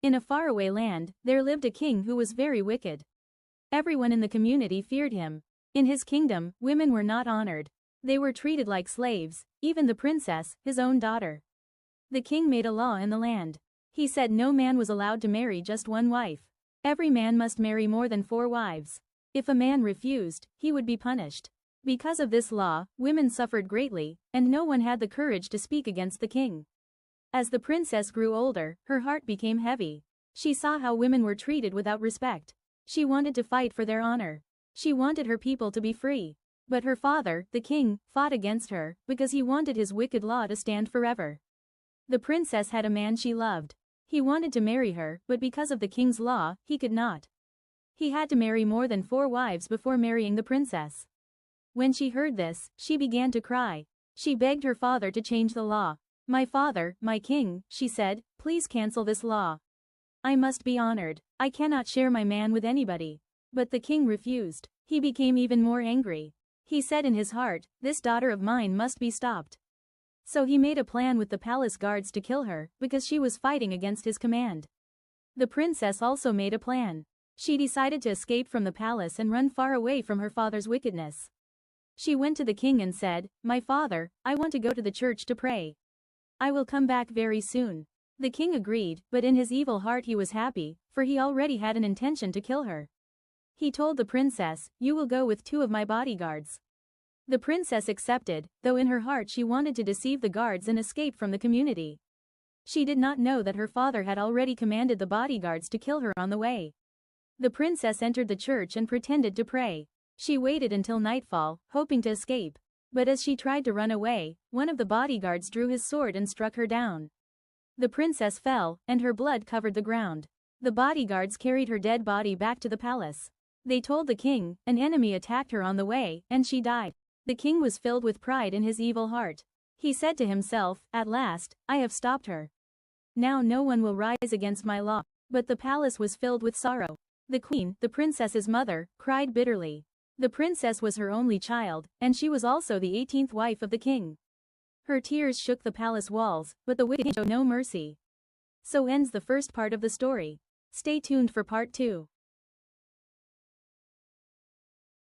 In a faraway land, there lived a king who was very wicked. Everyone in the community feared him. In his kingdom, women were not honored. They were treated like slaves, even the princess, his own daughter. The king made a law in the land. He said no man was allowed to marry just one wife. Every man must marry more than 4 wives. If a man refused, he would be punished. Because of this law, women suffered greatly, and no one had the courage to speak against the king. As the princess grew older, her heart became heavy. She saw how women were treated without respect. She wanted to fight for their honor. She wanted her people to be free. But her father, the king, fought against her, because he wanted his wicked law to stand forever. The princess had a man she loved. He wanted to marry her, but because of the king's law, he could not. He had to marry more than 4 wives before marrying the princess. When she heard this, she began to cry. She begged her father to change the law. "My father, my king," she said, "please cancel this law. I must be honored. I cannot share my man with anybody." But the king refused. He became even more angry. He said in his heart, "This daughter of mine must be stopped." So he made a plan with the palace guards to kill her, because she was fighting against his command. The princess also made a plan. She decided to escape from the palace and run far away from her father's wickedness. She went to the king and said, "My father, I want to go to the church to pray. I will come back very soon." The king agreed, but in his evil heart he was happy, for he already had an intention to kill her. He told the princess, "You will go with 2 of my bodyguards." The princess accepted, though in her heart she wanted to deceive the guards and escape from the community. She did not know that her father had already commanded the bodyguards to kill her on the way. The princess entered the church and pretended to pray. She waited until nightfall, hoping to escape. But as she tried to run away, one of the bodyguards drew his sword and struck her down. The princess fell, and her blood covered the ground. The bodyguards carried her dead body back to the palace. They told the king, an enemy attacked her on the way, and she died. The king was filled with pride in his evil heart. He said to himself, "At last, I have stopped her. Now no one will rise against my law." But the palace was filled with sorrow. The queen, the princess's mother, cried bitterly. The princess was her only child, and she was also the 18th wife of the king. Her tears shook the palace walls, but the wicked showed no mercy. So ends the first part of the story. Stay tuned for part 2.